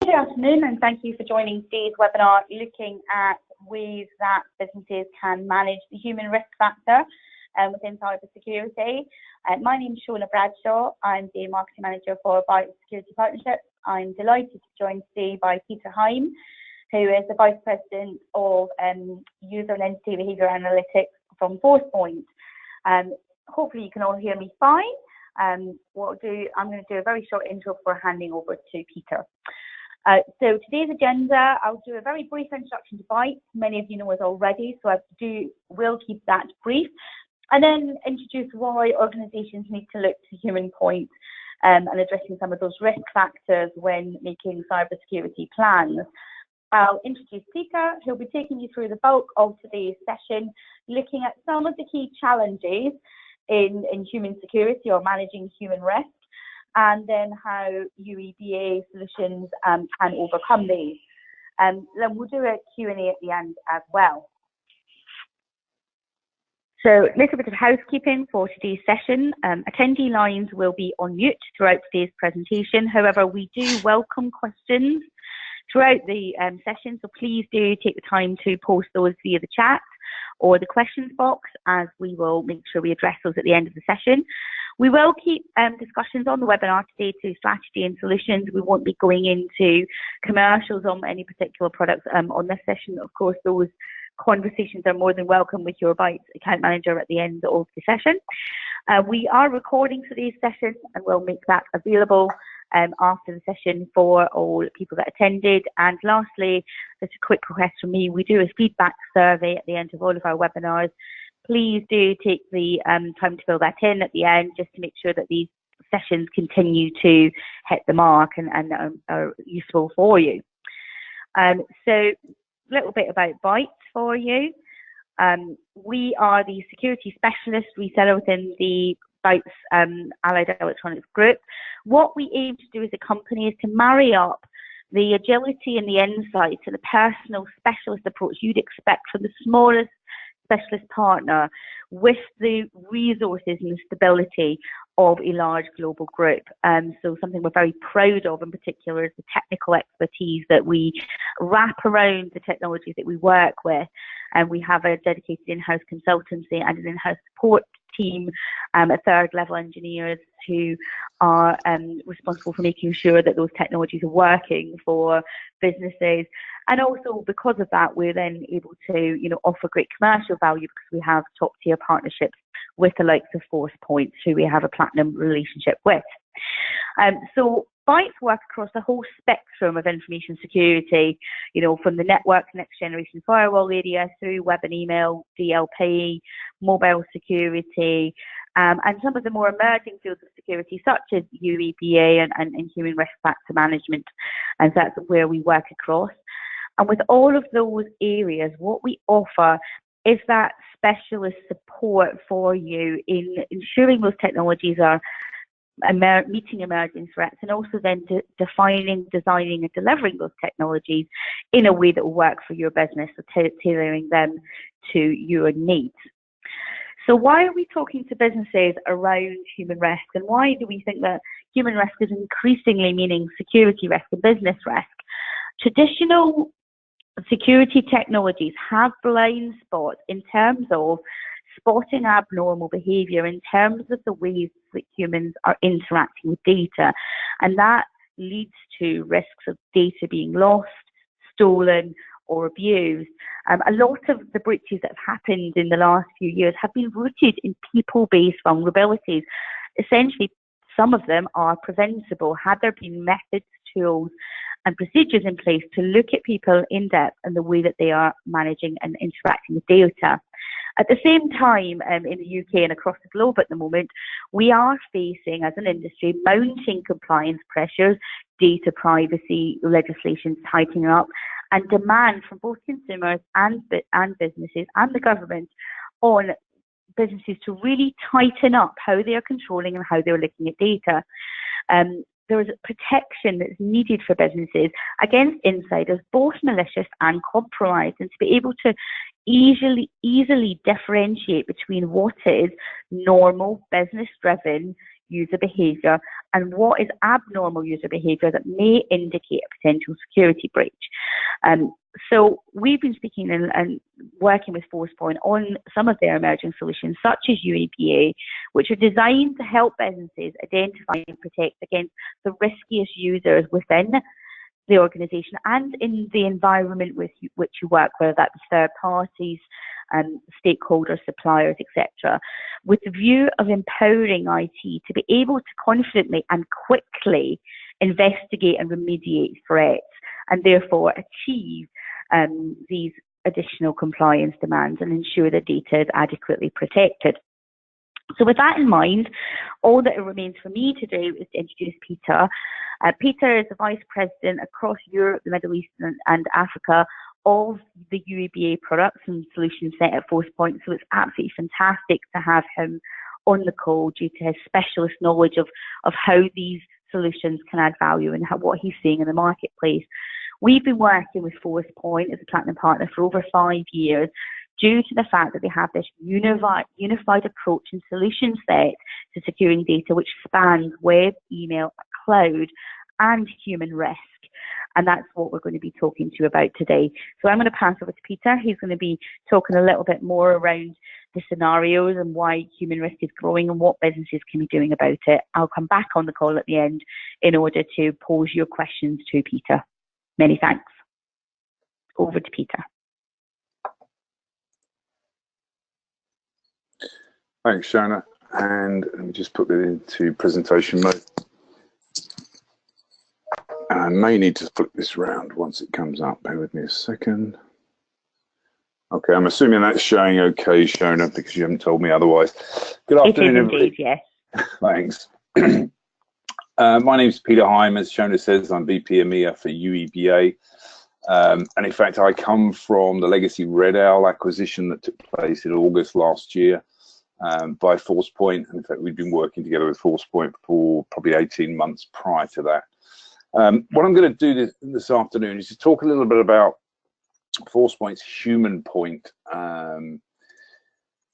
Good afternoon, and thank you for joining today's webinar looking at ways that businesses can manage the human risk factor within cybersecurity. My name is Shona Bradshaw. I'm the Marketing Manager for Bytes Security Partnerships. I'm delighted to be joined today by Peter Heim, who is the Vice President of User and Entity Behaviour Analytics from Forcepoint. Hopefully you can all hear me fine. I'm going to do a very short intro before handing over to Peter. So today's agenda, I'll do a very brief introduction to Bytes. Many of you know us already, so will keep that brief, and then introduce why organisations need to look to human point and addressing some of those risk factors when making cybersecurity plans. I'll introduce Peter, who'll be taking you through the bulk of today's session, looking at some of the key challenges in human security or managing human risk, and then how UEBA solutions can overcome these. Then we'll do a Q&A at the end as well. So a little bit of housekeeping for today's session. Attendee lines will be on mute throughout today's presentation. However, we do welcome questions throughout the session, so please do take the time to post those via the chat or the questions box, as we will make sure we address those at the end of the session. We will keep discussions on the webinar today to strategy and solutions. We won't be going into commercials on any particular products on this session. Of course, those conversations are more than welcome with your Bytes account manager at the end of the session. We are recording today's session and we'll make that available after the session for all people that attended. And lastly, just a quick request from me, we do a feedback survey at the end of all of our webinars. Please do take the time to fill that in at the end, just to make sure that these sessions continue to hit the mark and are useful for you. So a little bit about Bytes for you. We are the security specialist reseller within the Bytes Allied Electronics Group. What we aim to do as a company is to marry up the agility and the insights and the personal specialist approach you'd expect from the smallest specialist partner with the resources and the stability of a large global group. So something we're very proud of in particular is the technical expertise that we wrap around the technologies that we work with. And we have a dedicated in-house consultancy and an in-house support team, third level engineers who are responsible for making sure that those technologies are working for businesses. And also because of that, we're then able to, offer great commercial value because we have top tier partnerships with the likes of Forcepoint, who we have a platinum relationship with. So Bytes work across the whole spectrum of information security, from the network next generation firewall area through web and email, DLP, mobile security, and some of the more emerging fields of security such as UEBA and human risk factor management. And that's where we work across. And with all of those areas, what we offer is that specialist support for you in ensuring those technologies are meeting emerging threats, and also then defining, designing and delivering those technologies in a way that will work for your business, so tailoring them to your needs. So why are we talking to businesses around human risk, and why do we think that human risk is increasingly meaning security risk and business risk? Traditional security technologies have blind spots in terms of spotting abnormal behaviour in terms of the ways that humans are interacting with data, and that leads to risks of data being lost, stolen or abused. A lot of the breaches that have happened in the last few years have been rooted in people-based vulnerabilities. Essentially, some of them are preventable had there been methods, tools and procedures in place to look at people in depth and the way that they are managing and interacting with data. At the same time, in the UK and across the globe at the moment, we are facing, as an industry, mounting compliance pressures, data privacy legislation tightening up, and demand from both consumers and businesses and the government on businesses to really tighten up how they are controlling and how they're looking at data. There is protection that's needed for businesses against insiders, both malicious and compromised, and to be able to easily differentiate between what is normal, business-driven user behaviour and what is abnormal user behaviour that may indicate a potential security breach. So we've been speaking and working with Forcepoint on some of their emerging solutions, such as UEBA, which are designed to help businesses identify and protect against the riskiest users within the organisation and in the environment with which you work, whether that be third parties, stakeholders, suppliers, etc., with the view of empowering IT to be able to confidently and quickly investigate and remediate threats and therefore achieve these additional compliance demands and ensure the data is adequately protected. So with that in mind, all that remains for me to do is to introduce Peter. Peter is the Vice President across Europe, the Middle East and Africa of the UEBA products and solution set at Forcepoint. So it's absolutely fantastic to have him on the call due to his specialist knowledge of how these solutions can add value and what he's seeing in the marketplace. We've been working with Forcepoint as a platinum partner for over 5 years due to the fact that they have this unified approach and solution set to securing data which spans web, email, cloud, and human risk. And that's what we're going to be talking to you about today. So I'm going to pass over to Peter. He's going to be talking a little bit more around the scenarios and why human risk is growing and what businesses can be doing about it. I'll come back on the call at the end in order to pose your questions to Peter. Many thanks. Over to Peter. Thanks, Shona. And let me just put it into presentation mode. And I may need to flip this around once it comes up. Bear with me a second. Okay, I'm assuming that's showing okay, Shona, because you haven't told me otherwise. Good afternoon, everybody. Indeed, yes. Thanks. My name's Peter Heim. As Shona says, I'm VP EMEA for UEBA. And in fact, I come from the legacy Red Owl acquisition that took place in August last year by Forcepoint. And in fact, we've been working together with Forcepoint for probably 18 months prior to that. What I'm going to do this afternoon is to talk a little bit about Forcepoint's human point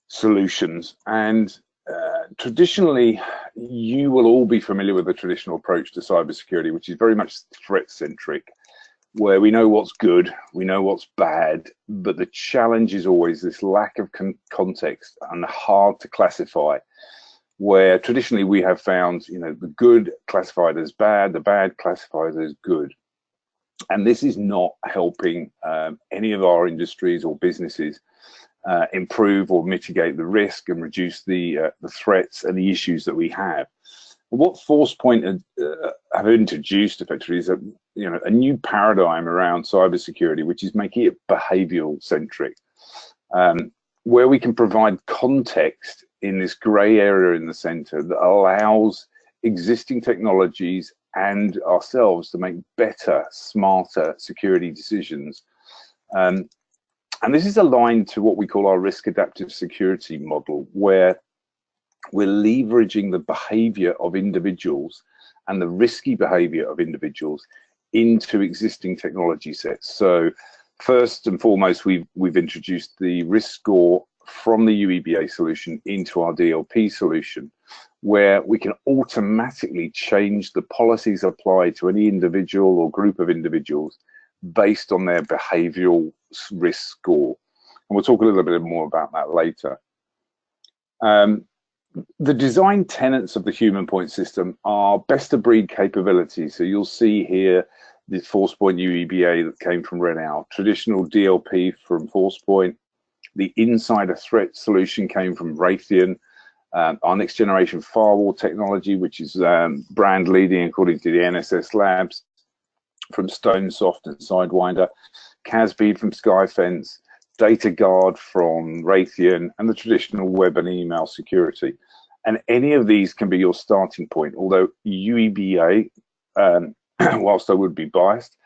solutions. And traditionally, you will all be familiar with the traditional approach to cybersecurity, which is very much threat-centric, where we know what's good, we know what's bad, but the challenge is always this lack of context and hard to classify, where traditionally we have found, you know, the good classified as bad, the bad classified as good. And this is not helping any of our industries or businesses improve or mitigate the risk and reduce the threats and the issues that we have. What Forcepoint have introduced effectively is a new paradigm around cybersecurity, which is making it behavioural centric, where we can provide context in this grey area in the centre that allows existing technologies and ourselves to make better, smarter security decisions. And this is aligned to what we call our risk adaptive security model, where we're leveraging the behavior of individuals and the risky behavior of individuals into existing technology sets. So first and foremost, we've introduced the risk score from the UEBA solution into our DLP solution, where we can automatically change the policies applied to any individual or group of individuals based on their behavioral risk score. And we'll talk a little bit more about that later. The design tenets of the human point system are best of breed capabilities. So you'll see here the Forcepoint UEBA that came from Red Owl, traditional DLP from Forcepoint, the insider threat solution came from Raytheon, our next generation firewall technology, which is brand leading according to the NSS Labs, from StoneSoft and Sidewinder, CASB from Skyfence, DataGuard from Raytheon, and the traditional web and email security. And any of these can be your starting point, although UEBA, whilst I would be biased,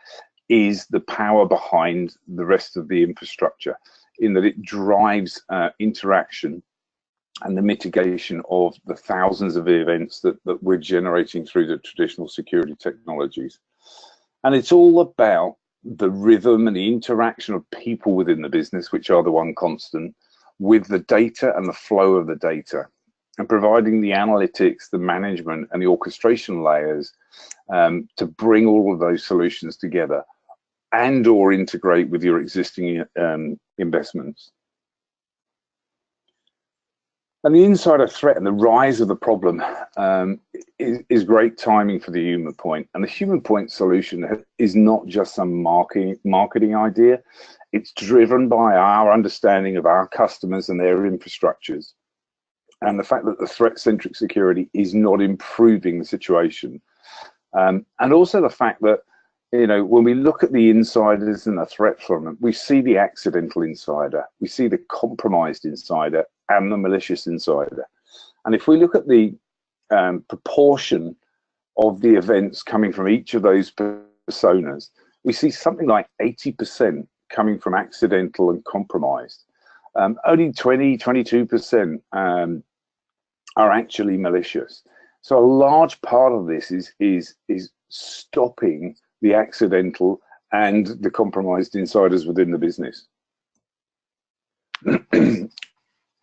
is the power behind the rest of the infrastructure, in that it drives interaction and the mitigation of the thousands of events that we're generating through the traditional security technologies. And it's all about the rhythm and the interaction of people within the business, which are the one constant, with the data and the flow of the data. and providing the analytics, the management, and the orchestration layers to bring all of those solutions together and or integrate with your existing investments. And the insider threat and the rise of the problem is great timing for the human point. And the human point solution is not just some marketing idea. It's driven by our understanding of our customers and their infrastructures, and the fact that the threat-centric security is not improving the situation. And also the fact that, you know, when we look at the insiders and the threat from them, we see the accidental insider, we see the compromised insider, and the malicious insider. And if we look at the proportion of the events coming from each of those personas, we see something like 80% coming from accidental and compromised. Only 22% are actually malicious. So a large part of this is stopping the accidental and the compromised insiders within the business.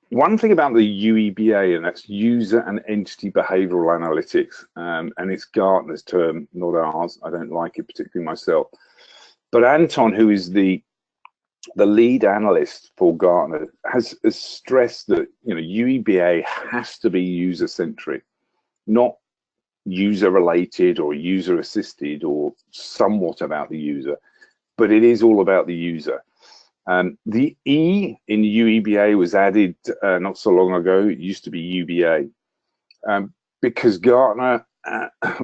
One thing about the UEBA, and that's User and Entity Behavioral Analytics, and it's Gartner's term, not ours. I don't like it particularly myself. But Anton, who is the lead analyst for Gartner, has stressed that, you know, UEBA has to be user-centric, not user-related or user-assisted or somewhat about the user, but it is all about the user. The E in UEBA was added not so long ago. It used to be UBA, because Gartner,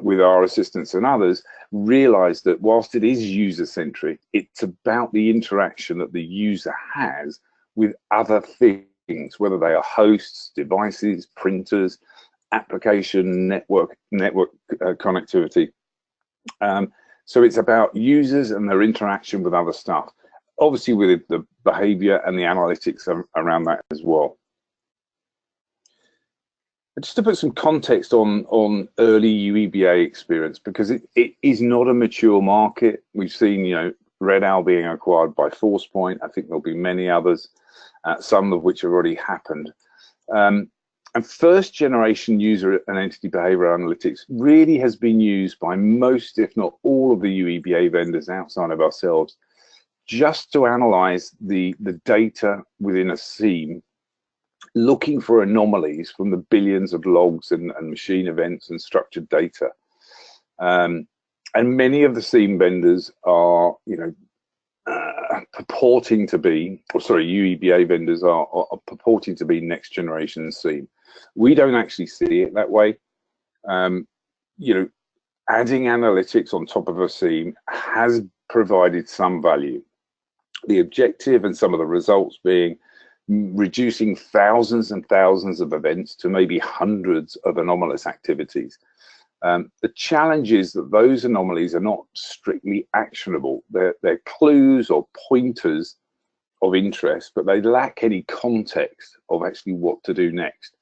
with our assistants and others, realized that whilst it is user-centric, it's about the interaction that the user has with other things, whether they are hosts, devices, printers, application, network connectivity. So it's about users and their interaction with other stuff, obviously with the behavior and the analytics around that as well. Just to put some context on early UEBA experience, because it is not a mature market. We've seen, you know, Red Owl being acquired by Forcepoint. I think there'll be many others, some of which have already happened. And first generation user and entity behavior analytics really has been used by most, if not all, of the UEBA vendors outside of ourselves, just to analyze the data within a SIEM, looking for anomalies from the billions of logs and machine events and structured data. And many of the SIEM vendors are, you know, purporting to be, or sorry, UEBA vendors are purporting to be next generation SIEM. We don't actually see it that way. You know, adding analytics on top of a SIEM has provided some value. The objective and some of the results being reducing thousands and thousands of events to maybe hundreds of anomalous activities. The challenge is that those anomalies are not strictly actionable. They're clues or pointers of interest, but they lack any context of actually what to do next.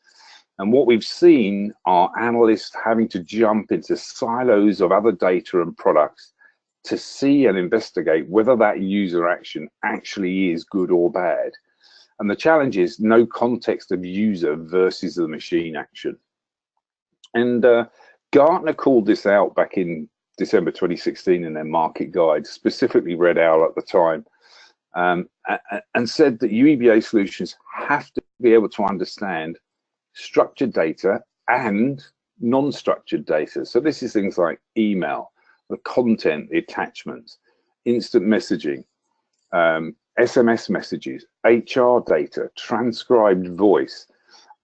And what we've seen are analysts having to jump into silos of other data and products to see and investigate whether that user action actually is good or bad. And the challenge is no context of user versus the machine action. And Gartner called this out back in December 2016 in their market guide, specifically Red Owl at the time, and said that UEBA solutions have to be able to understand structured data and non-structured data. So this is things like email, the content, the attachments, instant messaging, SMS messages, HR data, transcribed voice,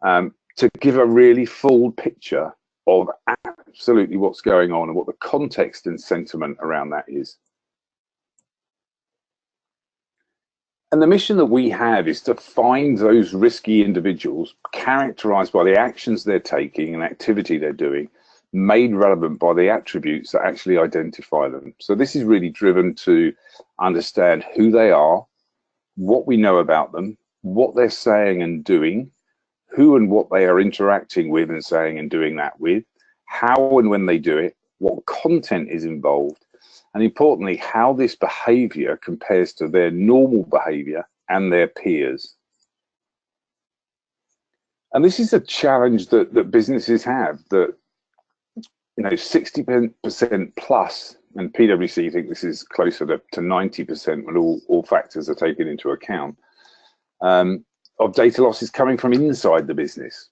to give a really full picture of absolutely what's going on and what the context and sentiment around that is. And the mission that we have is to find those risky individuals characterized by the actions they're taking and activity they're doing, made relevant by the attributes that actually identify them. So this is really driven to understand who they are, what we know about them, what they're saying and doing, who and what they are interacting with and saying and doing that with, how and when they do it, what content is involved, and importantly, how this behavior compares to their normal behavior and their peers. And this is a challenge that businesses have, that 60% plus, and PwC think this is closer to 90% when all factors are taken into account, of data losses coming from inside the business.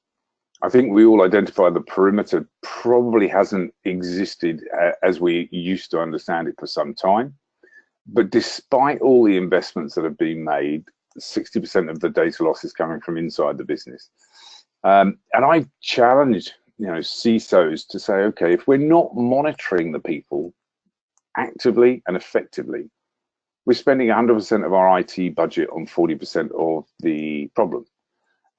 I think we all identify the perimeter probably hasn't existed as we used to understand it for some time. But despite all the investments that have been made, 60% of the data loss is coming from inside the business. And I challenge CISOs to say, okay, if we're not monitoring the people actively and effectively, we're spending 100% of our IT budget on 40% of the problem.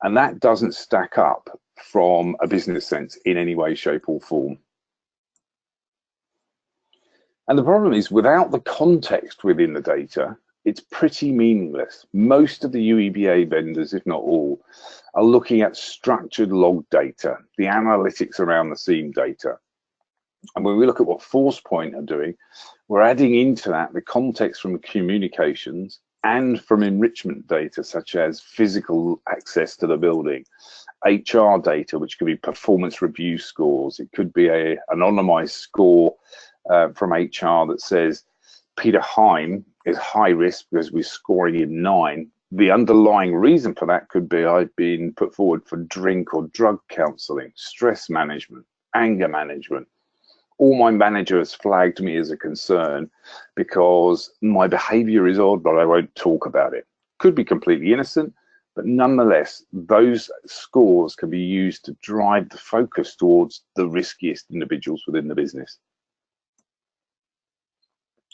And that doesn't stack up from a business sense in any way, shape or form. And the problem is, without the context within the data, it's pretty meaningless. Most of the UEBA vendors, if not all, are looking at structured log data, the analytics around the seam data. And when we look at what Forcepoint are doing, we're adding into that the context from communications and from enrichment data, such as physical access to the building, HR data, which could be performance review scores. It could be an anonymized score from HR that says Peter Heim is high risk because we're scoring him 9. The underlying reason for that could be I've been put forward for drink or drug counseling, stress management, anger management. All my manager has flagged me as a concern because my behavior is odd, but I won't talk about it. Could be completely innocent, but nonetheless, those scores can be used to drive the focus towards the riskiest individuals within the business.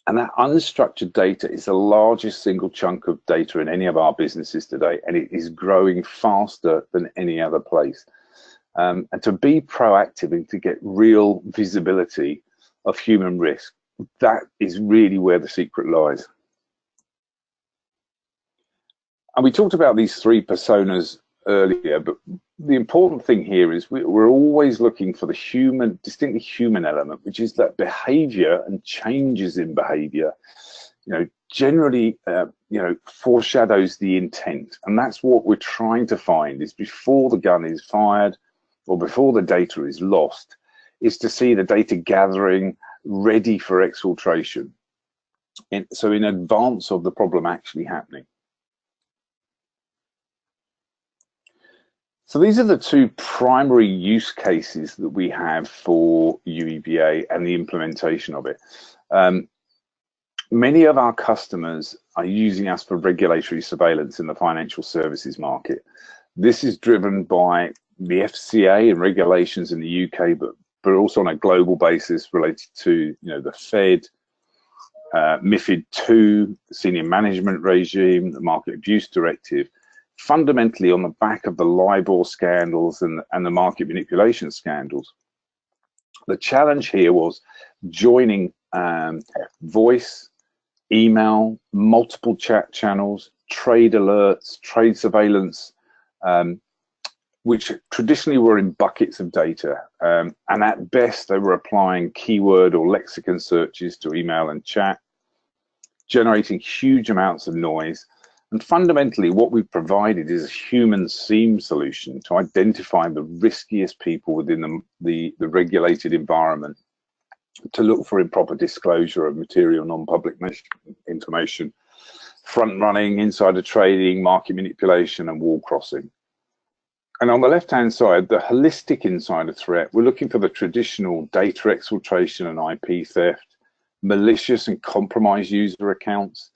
And that unstructured data is the largest single chunk of data in any of our businesses today, and it is growing faster than any other place. And to be proactive and to get real visibility of human risk, that is really where the secret lies. And we talked about these 3 personas earlier, but the important thing here is we're always looking for the human, distinctly human element, which is that behavior and changes in behavior, generally, foreshadows the intent. And that's what we're trying to find, is before the gun is fired or before the data is lost, is to see the data gathering ready for exfiltration. So in advance of the problem actually happening. So these are the 2 primary use cases that we have for UEBA and the implementation of it. Many of our customers are using us for regulatory surveillance in the financial services market. This is driven by the FCA and regulations in the UK, but also on a global basis related to the Fed, MiFID II, the senior management regime, the market abuse directive. Fundamentally on the back of the LIBOR scandals and the market manipulation scandals. The challenge here was joining voice, email, multiple chat channels, trade alerts, trade surveillance, which traditionally were in buckets of data. And at best, they were applying keyword or lexicon searches to email and chat, generating huge amounts of noise. And fundamentally, what we've provided is a human seam solution to identify the riskiest people within the regulated environment, to look for improper disclosure of material non-public information, front running, insider trading, market manipulation, and wall crossing. And on the left-hand side, the holistic insider threat, we're looking for the traditional data exfiltration and IP theft, malicious and compromised user accounts.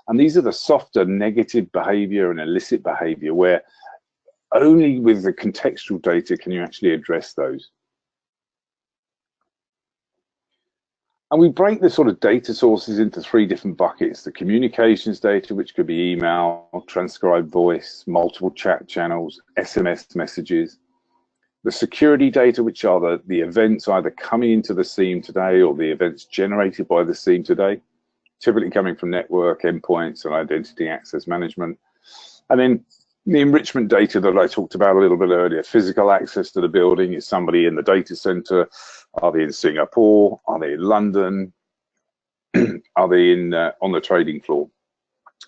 And these are the softer negative behavior and illicit behavior, where only with the contextual data can you actually address those. And we break the sort of data sources into 3 different buckets: the communications data, which could be email, transcribed voice, multiple chat channels, SMS messages; the security data, which are the events either coming into the seam today or the events generated by the seam today, typically coming from network endpoints and identity access management. And then the enrichment data that I talked about a little bit earlier: physical access to the building. Is somebody in the data center? Are they in Singapore? Are they in London? Are they in on the trading floor?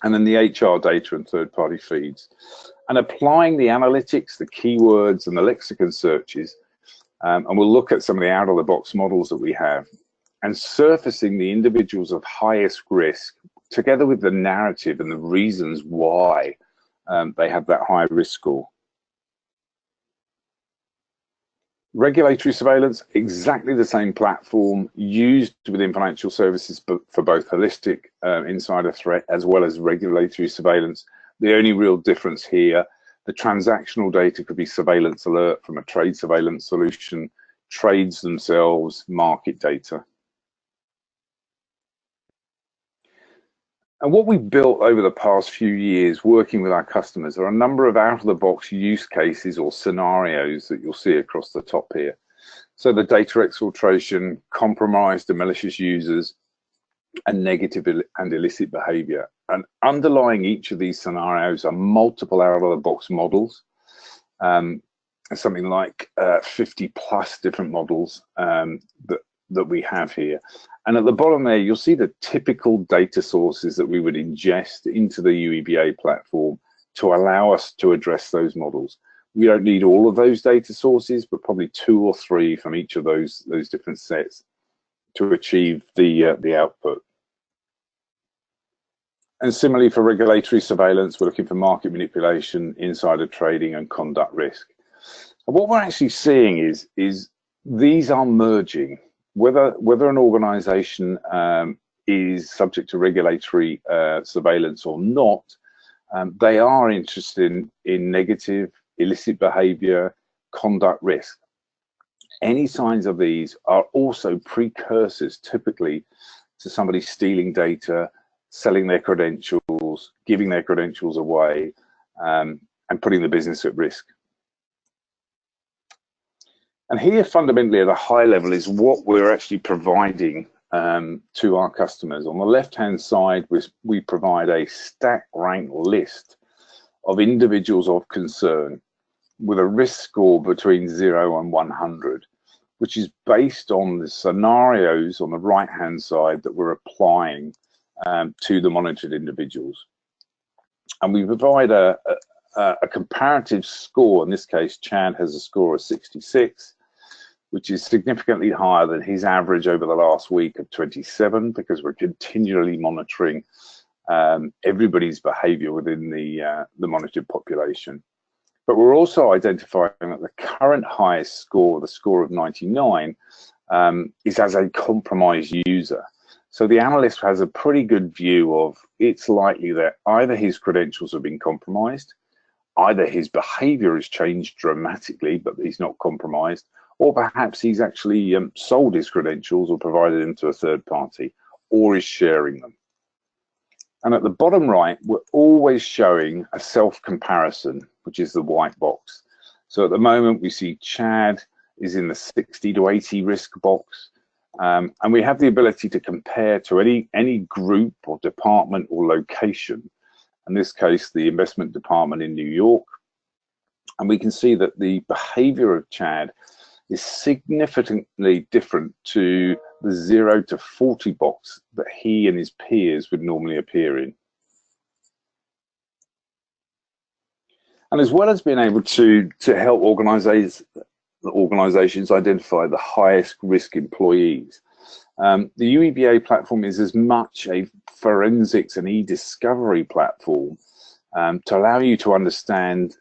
And then the HR data and third-party feeds. and applying the analytics, the keywords and the lexicon searches, and we'll look at some of the out-of-the-box models that we have, and surfacing the individuals of highest risk together with the narrative and the reasons why they have that high risk score. Regulatory surveillance, exactly the same platform used within financial services for both holistic insider threat as well as regulatory surveillance. The only real difference here, the transactional data could be surveillance alert from a trade surveillance solution, trades themselves, market data. And what we've built over the past few years working with our customers are a number of out-of-the-box use cases or scenarios that you'll see across the top here. So the data exfiltration, compromised and malicious users, and negative and illicit behavior. And underlying each of these scenarios are multiple out-of-the-box models, something like 50 plus different models that we have here. And at the bottom there, you'll see the typical data sources that we would ingest into the UEBA platform to allow us to address those models. We don't need all of those data sources, but probably 2 or 3 from each of those different sets to achieve the output. And similarly for regulatory surveillance, we're looking for market manipulation, insider trading, and conduct risk. And what we're actually seeing is these are merging. Whether an organization is subject to regulatory surveillance or not, they are interested in negative, illicit behavior, conduct risk. Any signs of these are also precursors typically to somebody stealing data, selling their credentials, giving their credentials away, and putting the business at risk. And here, fundamentally, at a high level, is what we're actually providing to our customers. On the left-hand side, we provide a stack rank list of individuals of concern with a risk score between 0 and 100, which is based on the scenarios on the right-hand side that we're applying to the monitored individuals. And we provide a comparative score. In this case, Chad has a score of 66. Which is significantly higher than his average over the last week of 27, because we're continually monitoring everybody's behavior within the monitored population. But we're also identifying that the current highest score, the score of 99, is as a compromised user. So the analyst has a pretty good view of it's likely that either his credentials have been compromised, either his behavior has changed dramatically, but he's not compromised, or perhaps he's actually sold his credentials or provided them to a third party, or is sharing them. And at the bottom right, we're always showing a self-comparison, which is the white box. So at the moment, we see Chad is in the 60 to 80 risk box, and we have the ability to compare to any group or department or location. In this case, the investment department in New York. And we can see that the behavior of Chad is significantly different to the 0 to 40 box that he and his peers would normally appear in. And as well as being able to help organizations identify the highest risk employees, the UEBA platform is as much a forensics and e-discovery platform to allow you to understand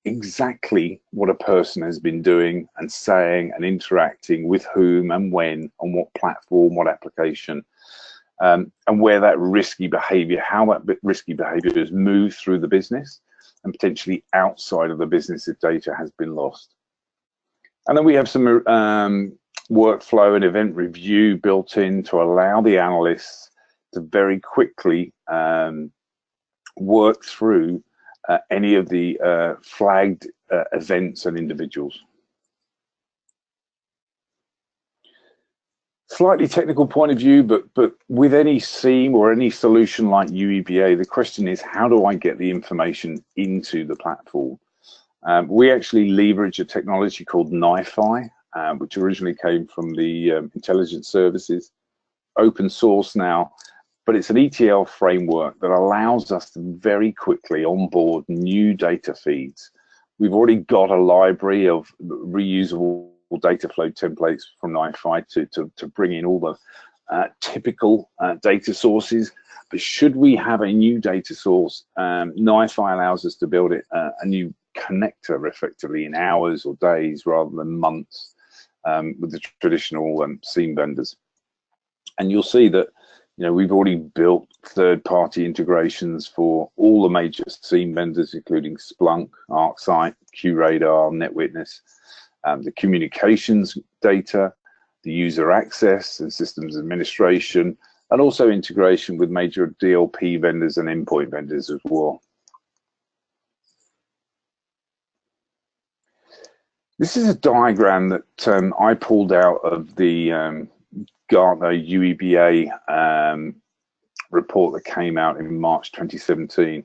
exactly what a person has been doing and saying and interacting with whom and when, on what platform, what application, and where that risky behavior, how that risky behavior has moved through the business and potentially outside of the business if data has been lost. And then we have some workflow and event review built in to allow the analysts to very quickly work through any of the flagged events and individuals. Slightly technical point of view, but with any SIEM or any solution like UEBA, the question is, how do I get the information into the platform? We actually leverage a technology called NiFi, which originally came from the intelligence services, open source now, but it's an ETL framework that allows us to very quickly onboard new data feeds. We've already got a library of reusable data flow templates from NiFi to bring in all the typical data sources. But should we have a new data source, NiFi allows us to build it a new connector effectively in hours or days rather than months with the traditional SIEM vendors. And you'll see that we've already built third-party integrations for all the major SIEM vendors, including Splunk, ArcSight, QRadar, NetWitness, the communications data, the user access and systems administration, and also integration with major DLP vendors and endpoint vendors as well. This is a diagram that I pulled out of the Gartner UEBA report that came out in March 2017,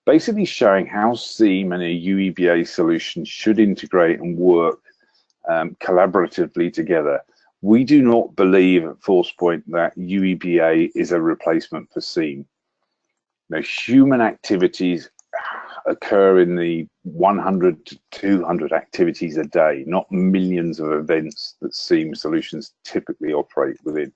basically showing how SIEM and a UEBA solution should integrate and work collaboratively together. We do not believe at Forcepoint that UEBA is a replacement for SIEM. Human activities occur in the 100 to 200 activities a day, not millions of events that SIEM solutions typically operate within.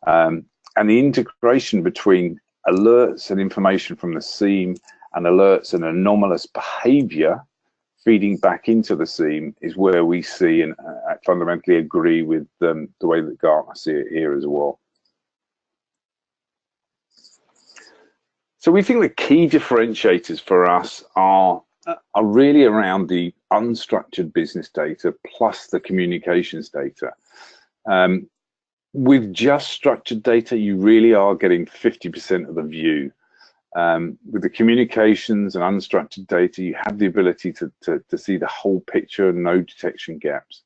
And the integration between alerts and information from the SIEM and alerts and anomalous behavior feeding back into the SIEM is where we see and fundamentally agree with the way that Gartner see it here as well. So we think the key differentiators for us are really around the unstructured business data plus the communications data. With just structured data, you really are getting 50% of the view. With the communications and unstructured data, you have the ability to see the whole picture and no detection gaps.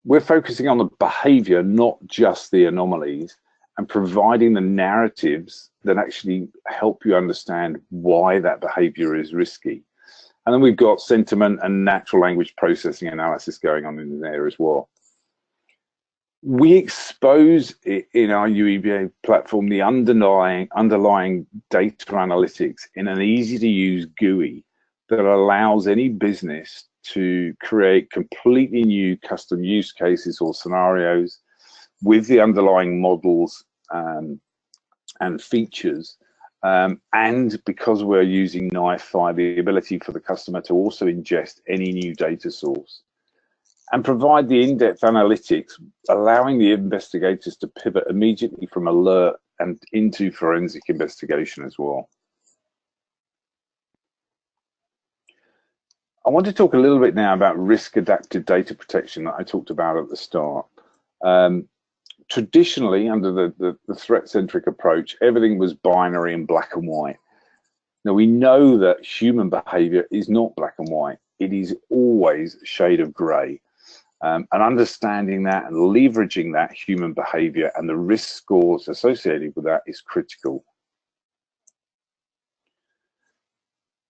We're focusing on the behavior, not just the anomalies, and providing the narratives that actually help you understand why that behavior is risky. And then we've got sentiment and natural language processing analysis going on in there as well. We expose in our UEBA platform the underlying data analytics in an easy to use GUI that allows any business to create completely new custom use cases or scenarios with the underlying models and features, and because we're using NiFi, the ability for the customer to also ingest any new data source and provide the in-depth analytics, allowing the investigators to pivot immediately from alert and into forensic investigation as well. I want to talk a little bit now about risk-adapted data protection that I talked about at the start. Traditionally, under the threat-centric approach, everything was binary and black and white. Now, we know that human behavior is not black and white. It is always a shade of gray. And understanding that and leveraging that human behavior and the risk scores associated with that is critical.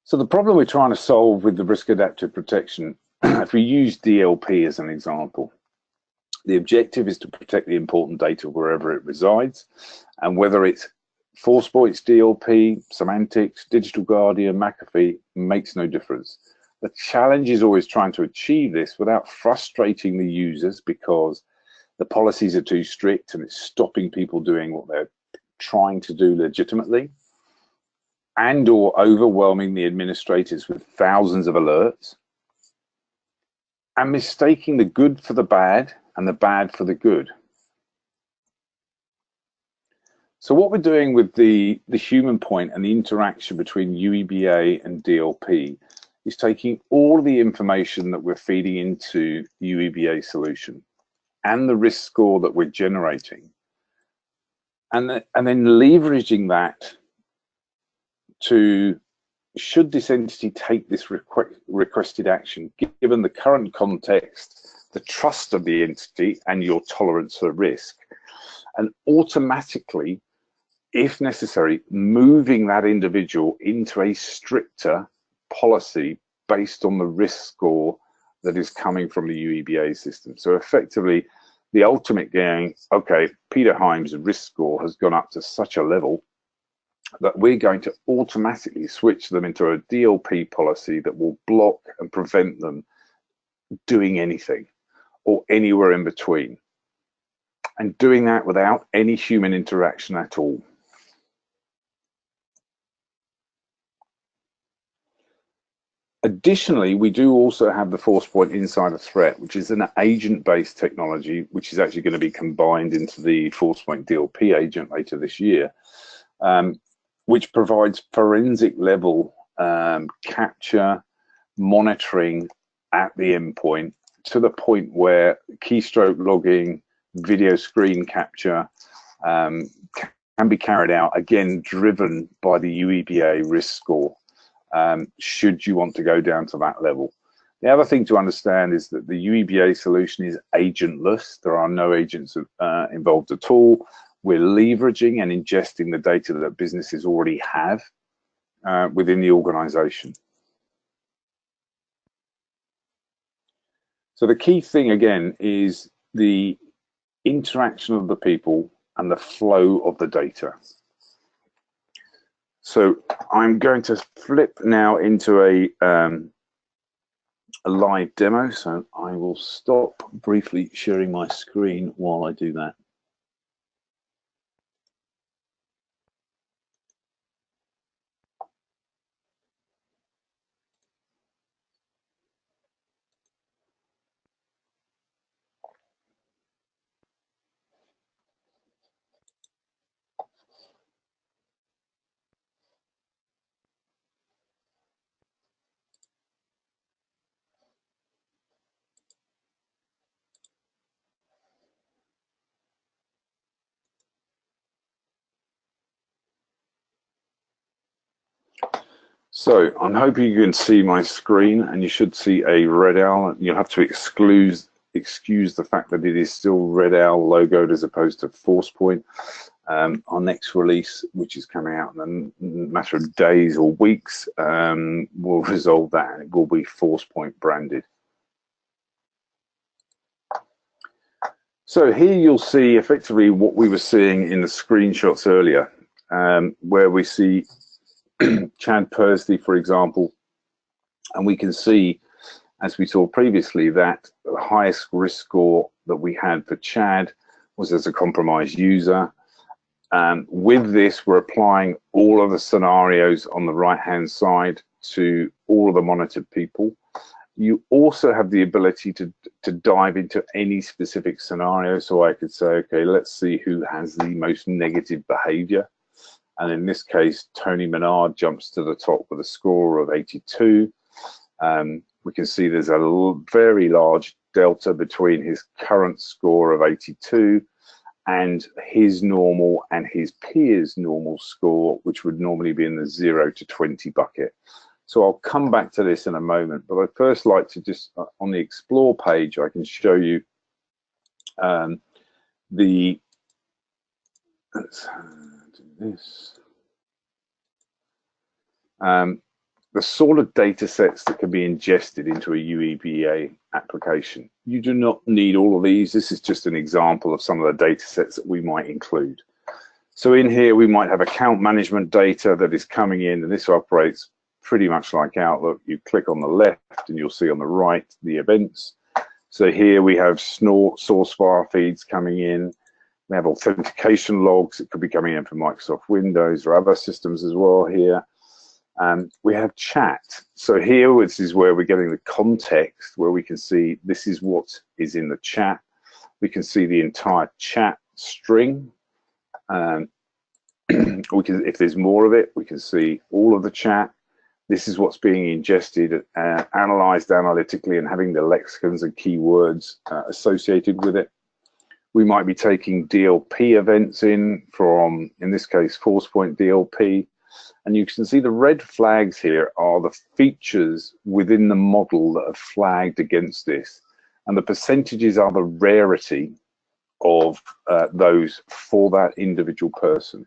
So the problem we're trying to solve with the risk-adapted protection, if we use DLP as an example, the objective is to protect the important data wherever it resides, and whether it's Forcepoint's DLP, Semantics, Digital Guardian, McAfee, makes no difference. The challenge is always trying to achieve this without frustrating the users because the policies are too strict and it's stopping people doing what they're trying to do legitimately, and or overwhelming the administrators with thousands of alerts, and mistaking the good for the bad and the bad for the good. So what we're doing with the human point and the interaction between UEBA and DLP is taking all of the information that we're feeding into the UEBA solution and the risk score that we're generating, and then leveraging that to, should this entity take this requested action, given the current context, the trust of the entity and your tolerance for risk, and automatically, if necessary, moving that individual into a stricter policy based on the risk score that is coming from the UEBA system. So effectively, the ultimate going, okay, Peter Himes' risk score has gone up to such a level that we're going to automatically switch them into a DLP policy that will block and prevent them doing anything or anywhere in between, and doing that without any human interaction at all. Additionally, we do also have the Forcepoint Insider Threat, which is an agent-based technology, which is actually going to be combined into the Forcepoint DLP agent later this year, which provides forensic level capture, monitoring at the endpoint, to the point where keystroke logging, video screen capture can be carried out, again, driven by the UEBA risk score. Should you want to go down to that level. The other thing to understand is that the UEBA solution is agentless. There are no agents involved at all. We're leveraging and ingesting the data that businesses already have within the organization. So the key thing, again, is the interaction of the people and the flow of the data. So I'm going to flip now into a live demo. So I will stop briefly sharing my screen while I do that. So I'm hoping you can see my screen, and you should see a red owl. You'll have to excuse the fact that it is still red owl logoed as opposed to Forcepoint. Our next release, which is coming out in a matter of days or weeks, will resolve that, and it will be Forcepoint branded. So here you'll see effectively what we were seeing in the screenshots earlier, where we see Chad Pursley, for example, and we can see, as we saw previously, that the highest risk score that we had for Chad was as a compromised user. With this, we're applying all of the scenarios on the right-hand side to all of the monitored people. You also have the ability to dive into any specific scenario. So I could say, okay, let's see who has the most negative behavior. And in this case, Tony Menard jumps to the top with a score of 82. We can see there's a very large delta between his current score of 82 and his normal and his peers' normal score, which would normally be in the 0 to 20 bucket. So I'll come back to this in a moment, but I'd first like to just, on the Explore page, I can show you let's do this. The sort of data sets that can be ingested into a UEBA application. You do not need all of these. This is just an example of some of the data sets that we might include. So in here, we might have account management data that is coming in, and this operates pretty much like Outlook. You click on the left and you'll see on the right the events. So here we have source file feeds coming in. We have authentication logs that could be coming in from Microsoft Windows or other systems as well here. We have chat. So here, this is where we're getting the context, where we can see this is what is in the chat. We can see the entire chat string. We can, if there's more of it, we can see all of the chat. This is what's being ingested, analyzed analytically, and having the lexicons and keywords associated with it. We might be taking DLP events in from, in this case, Forcepoint DLP. And you can see the red flags here are the features within the model that are flagged against this. And the percentages are the rarity of those for that individual person.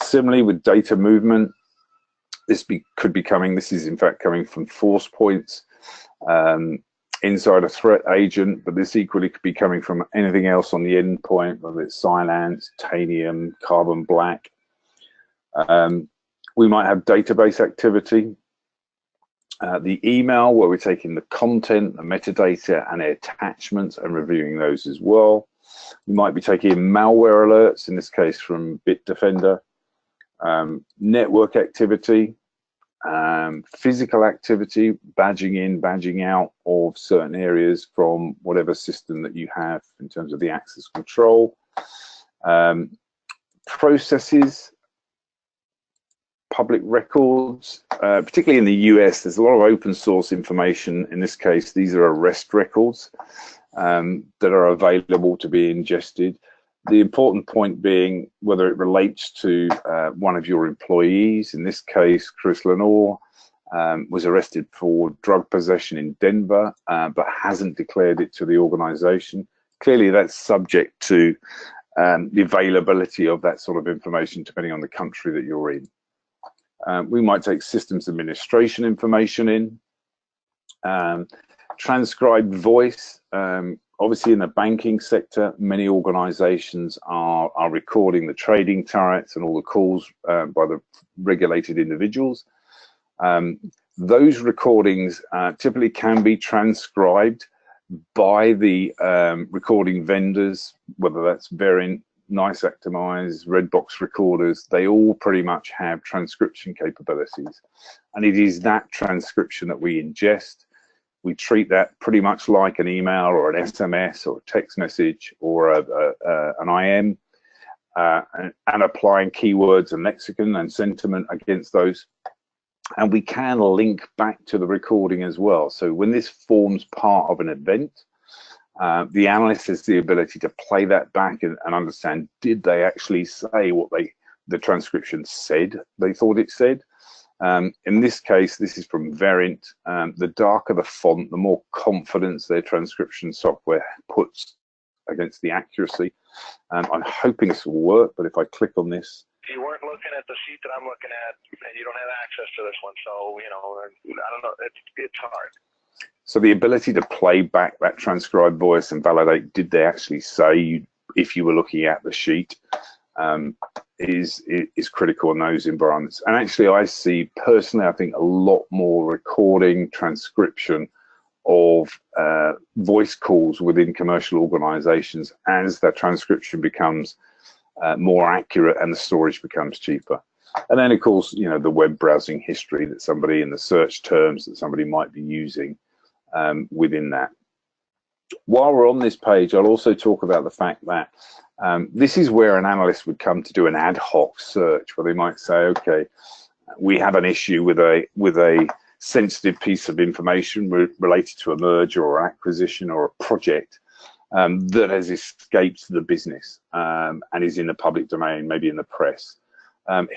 Similarly with data movement, this could be coming, this is in fact coming from Forcepoint's inside a threat agent, but this equally could be coming from anything else on the endpoint, whether it's Cylance, Tanium, Carbon Black. We might have database activity. The email, where we're taking the content, the metadata, and the attachments and reviewing those as well. We might be taking malware alerts, in this case from Bitdefender. Network activity, physical activity, badging in, badging out of certain areas from whatever system that you have in terms of the access control. Processes, public records, particularly in the US, there's a lot of open source information. In this case, these are arrest records that are available to be ingested. The important point being whether it relates to one of your employees. In this case, Chris Lenore was arrested for drug possession in Denver, but hasn't declared it to the organization. Clearly, that's subject to the availability of that sort of information depending on the country that you're in. We might take systems administration information in, transcribed voice. Obviously, in the banking sector, many organizations are recording the trading turrets and all the calls by the regulated individuals. Those recordings typically can be transcribed by the recording vendors, whether that's Verint, Nice Actimize, Redbox recorders. They all pretty much have transcription capabilities. And it is that transcription that we ingest. We treat that pretty much like an email or an SMS or a text message or an IM, and applying keywords and lexicon and sentiment against those. And we can link back to the recording as well. So when this forms part of an event, the analyst has the ability to play that back and understand, did they actually say what the transcription said they thought it said? In this case, this is from Verint. The darker the font, the more confidence their transcription software puts against the accuracy. I'm hoping this will work, but if I click on this. You weren't looking at the sheet that I'm looking at, and you don't have access to this one, so, you know, I don't know, it's hard. So the ability to play back that transcribed voice and validate, did they actually say, if you were looking at the sheet, is critical in those environments. And actually, I see personally, I think a lot more recording, transcription of voice calls within commercial organizations as that transcription becomes more accurate and the storage becomes cheaper. And then, of course, you know, the web browsing history that somebody in the search terms that somebody might be using within that. While we're on this page, I'll also talk about the fact that this is where an analyst would come to do an ad hoc search, where they might say, okay, we have an issue with a sensitive piece of information related to a merger or acquisition or a project that has escaped the business and is in the public domain, maybe in the press.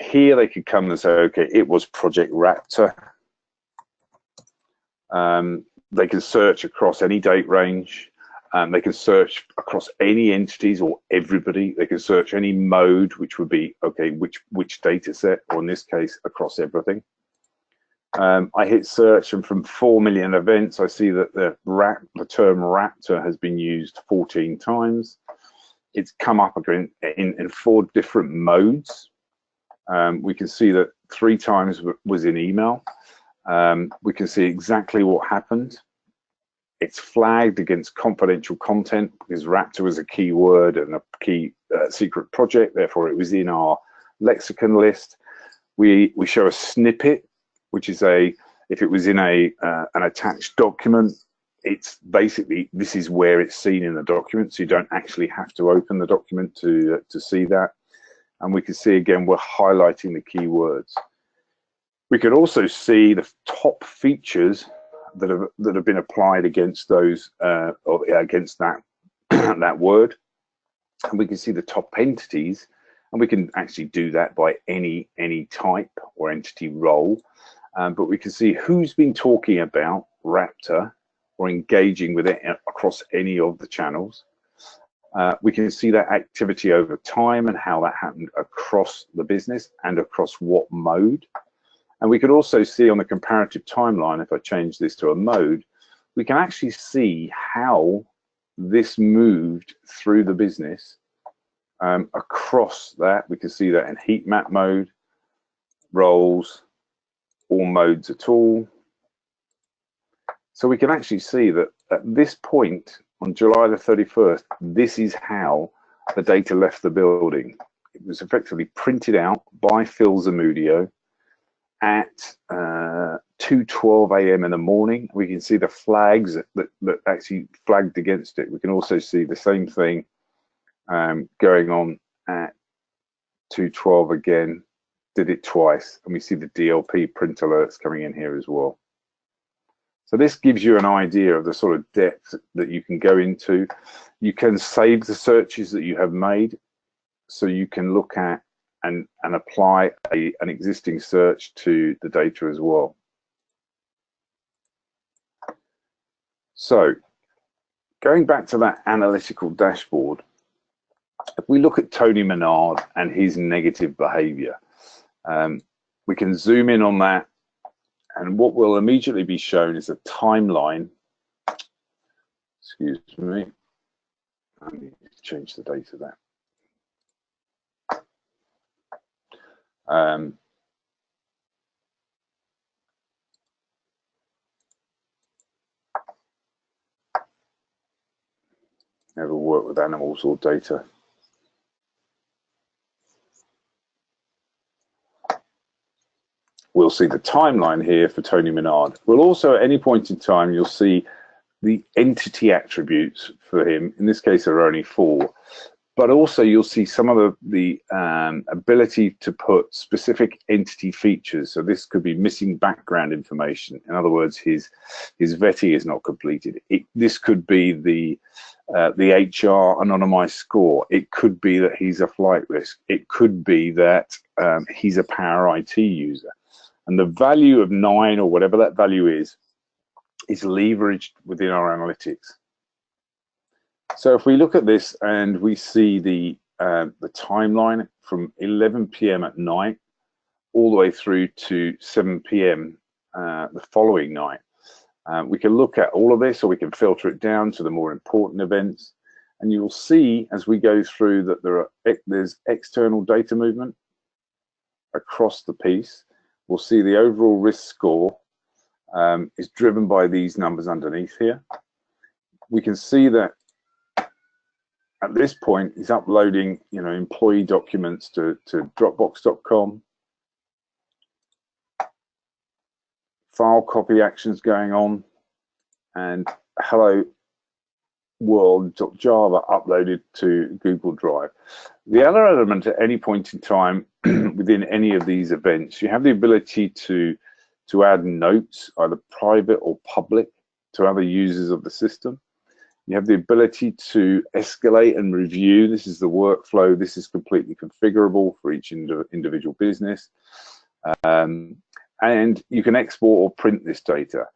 Here they could come and say, okay, it was Project Raptor. They can search across any date range. They can search across any entities or everybody. They can search any mode, which would be, okay, which data set, or in this case, across everything. I hit search, and from 4 million events, I see that the term Raptor has been used 14 times. It's come up again in 4 different modes. We can see that 3 times was in email. We can see exactly what happened. It's flagged against confidential content because Raptor was a key word and a key secret project. Therefore, it was in our lexicon list. We show a snippet, which is if it was in an attached document, it's basically, this is where it's seen in the document. So you don't actually have to open the document to see that. And we can see again, we're highlighting the keywords. We could also see the top features that have been applied against those or against that that word, and we can see the top entities, and we can actually do that by any type or entity role, but we can see who's been talking about Raptor or engaging with it across any of the channels. We can see that activity over time and how that happened across the business and across what mode. And we could also see on the comparative timeline, if I change this to a mode, we can actually see how this moved through the business across that. We can see that in heat map mode, roles, all modes at all. So we can actually see that at this point on July the 31st, this is how the data left the building. It was effectively printed out by Phil Zamudio at 2:12 a.m. in the morning. We can see the flags that actually flagged against it. We can also see the same thing going on at 2:12 again, did it twice, and we see the DLP print alerts coming in here as well. So this gives you an idea of the sort of depth that you can go into. You can save the searches that you have made, so you can look at and apply an existing search to the data as well. So going back to that analytical dashboard, if we look at Tony Menard and his negative behavior, we can zoom in on that, and what will immediately be shown is a timeline. Excuse me, I need to change the data there. Never work with animals or data. We'll see the timeline here for Tony Menard. We'll also, at any point in time, you'll see the entity attributes for him. In this case, there are only 4. But also, you'll see some of the ability to put specific entity features. So this could be missing background information. In other words, his vetting is not completed. This could be the HR anonymized score. It could be that he's a flight risk. It could be that he's a power IT user. And the value of 9 or whatever that value is leveraged within our analytics. So if we look at this and we see the timeline from 11 p.m. at night all the way through to 7 p.m. The following night, we can look at all of this, or we can filter it down to the more important events. And you'll see as we go through that there's external data movement across the piece. We'll see the overall risk score is driven by these numbers underneath here. We can see that at this point he's uploading, employee documents to Dropbox.com. File copy actions going on, and hello world.java uploaded to Google Drive. The other element at any point in time within any of these events, you have the ability to add notes, either private or public, to other users of the system. You have the ability to escalate and review. This is the workflow. This is completely configurable for each individual business. And you can export or print this data.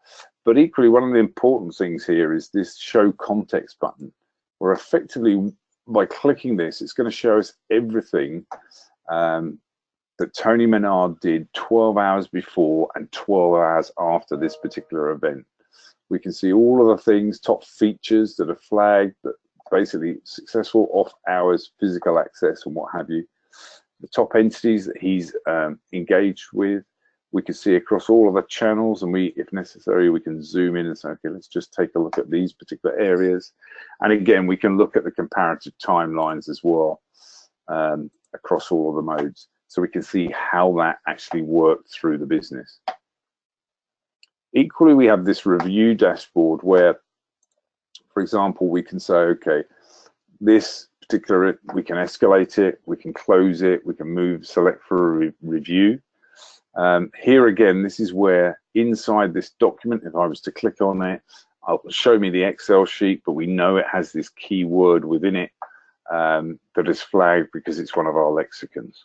But equally, one of the important things here is this show context button, where effectively by clicking this, it's going to show us everything that Tony Menard did 12 hours before and 12 hours after this particular event. We can see all of the things, top features that are flagged, that basically successful off hours, physical access and what have you. The top entities that he's engaged with. We can see across all of the channels, and if necessary, we can zoom in and say, okay, let's just take a look at these particular areas. And again, we can look at the comparative timelines as well across all of the modes. So we can see how that actually worked through the business. Equally, we have this review dashboard where, for example, we can say, okay, this particular, we can escalate it, we can close it, we can select for a review. Here again, this is where inside this document, if I was to click on it, it'll show me the Excel sheet, but we know it has this keyword within it that is flagged because it's one of our lexicons.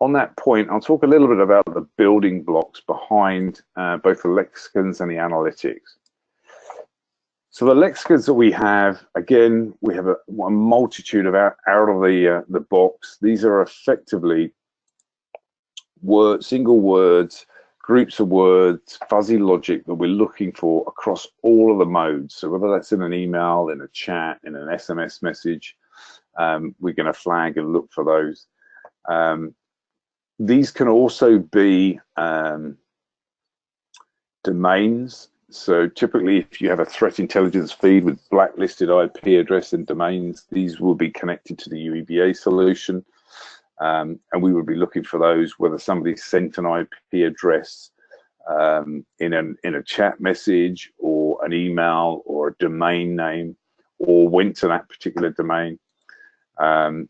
On that point, I'll talk a little bit about the building blocks behind both the lexicons and the analytics. So the lexicons that we have, again, we have a multitude of out of the box. These are effectively single words groups of words, fuzzy logic that we're looking for across all of the modes. So whether that's in an email, in a chat, in an SMS message, we're going to flag and look for those. These can also be domains. So typically, if you have a threat intelligence feed with blacklisted IP address and domains, these will be connected to the UEBA solution. And we would be looking for those, whether somebody sent an IP address in a chat message or an email or a domain name, or went to that particular domain.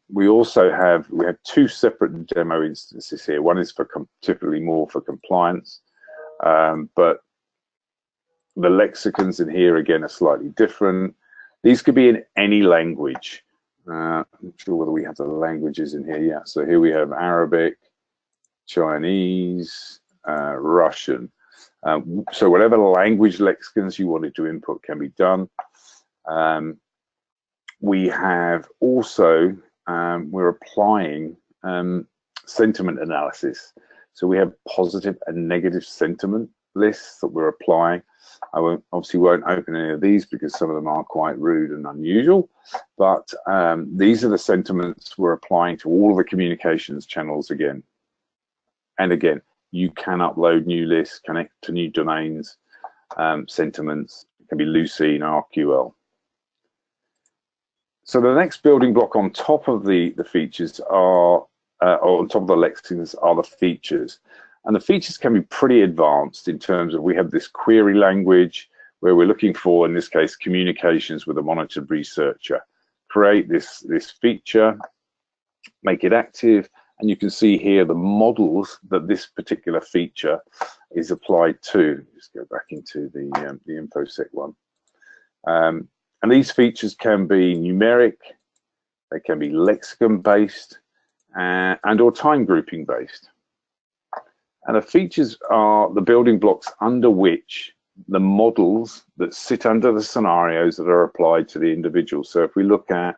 We have two separate demo instances here. One is for typically more for compliance, but the lexicons in here again are slightly different. These could be in any language. I'm not sure whether we have the languages in here. Yeah, so here we have Arabic, Chinese, Russian. So whatever language lexicons you wanted to input can be done. We have also, we're applying sentiment analysis. So we have positive and negative sentiment lists that we're applying. I obviously won't open any of these because some of them are quite rude and unusual, but these are the sentiments we're applying to all of the communications channels again. And again, you can upload new lists, connect to new domains, sentiments. It can be Lucene, RQL. So the next building block on top of the features are, or on top of the lexicons, are the features. And the features can be pretty advanced in terms of, we have this query language where we're looking for, in this case, communications with a monitored researcher. Create this feature, make it active, and you can see here the models that this particular feature is applied to. Just go back into the InfoSec one. And these features can be numeric, they can be lexicon-based, and or time grouping based. And the features are the building blocks under which the models that sit under the scenarios that are applied to the individual. So if we look at,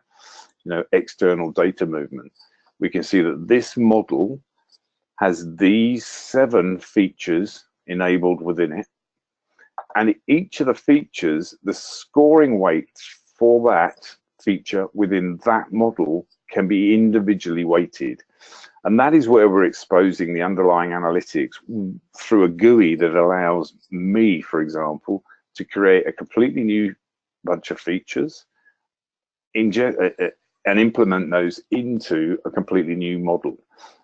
external data movement, we can see that this model has these 7 features enabled within it. And each of the features, the scoring weights for that feature within that model can be individually weighted. And that is where we're exposing the underlying analytics through a GUI that allows me, for example, to create a completely new bunch of features and implement those into a completely new model.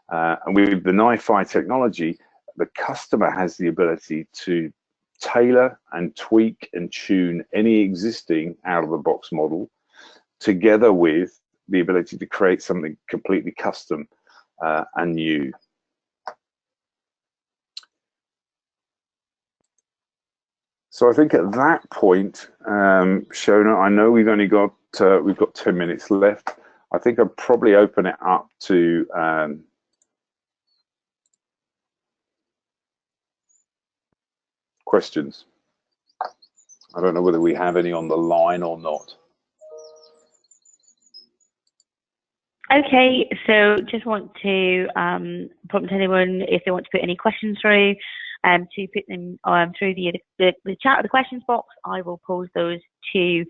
And with the NiFi technology, the customer has the ability to tailor and tweak and tune any existing out-of-the-box model together with the ability to create something completely custom and new. So I think at that point, Shona, I know we've only got 10 minutes left. I think I'll probably open it up to questions. I don't know whether we have any on the line or not. Okay, so just want to prompt anyone if they want to put any questions through, to put them through the chat or the questions box. I will pose those to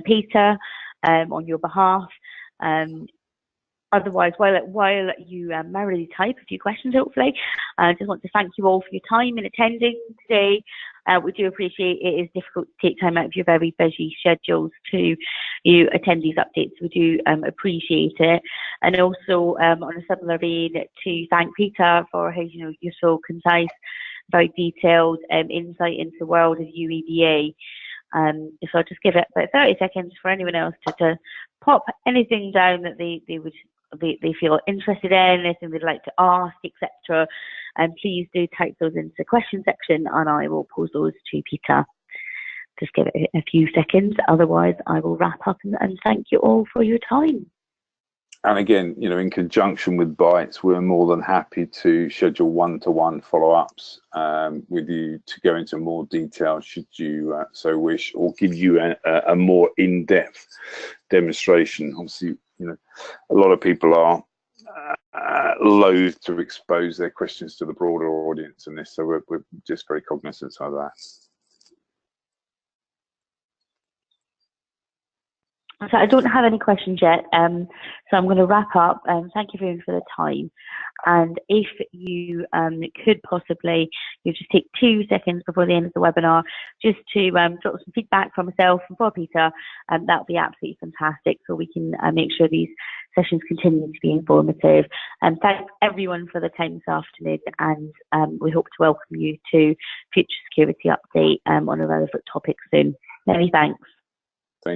Peter on your behalf. Otherwise, while you merrily type a few questions, hopefully, I just want to thank you all for your time in attending today. We do appreciate it is difficult to take time out of your very busy schedules to attend these updates. We do appreciate it. And also, on a similar vein, to thank Peter for his useful, concise, very detailed insight into the world of UEBA. So I'll just give it about 30 seconds for anyone else to pop anything down that they feel interested in, anything they'd like to ask, etc. And please do type those into the question section, and I will pose those to Peter. Just give it a few seconds, otherwise I will wrap up and thank you all for your time. And again, in conjunction with Bytes, we're more than happy to schedule one-to-one follow-ups with you to go into more detail, should you so wish, or give you a more in-depth demonstration. Obviously, a lot of people are loath to expose their questions to the broader audience in this, so we're just very cognizant of that. So I don't have any questions yet, so I'm going to wrap up. Thank you very much for the time. And if you could possibly, you just take 2 seconds before the end of the webinar, just to drop some feedback from myself and for Peter, that would be absolutely fantastic, so we can make sure these sessions continue to be informative. Thanks everyone for the time this afternoon, and we hope to welcome you to future security update on a relevant topic soon. Many thanks.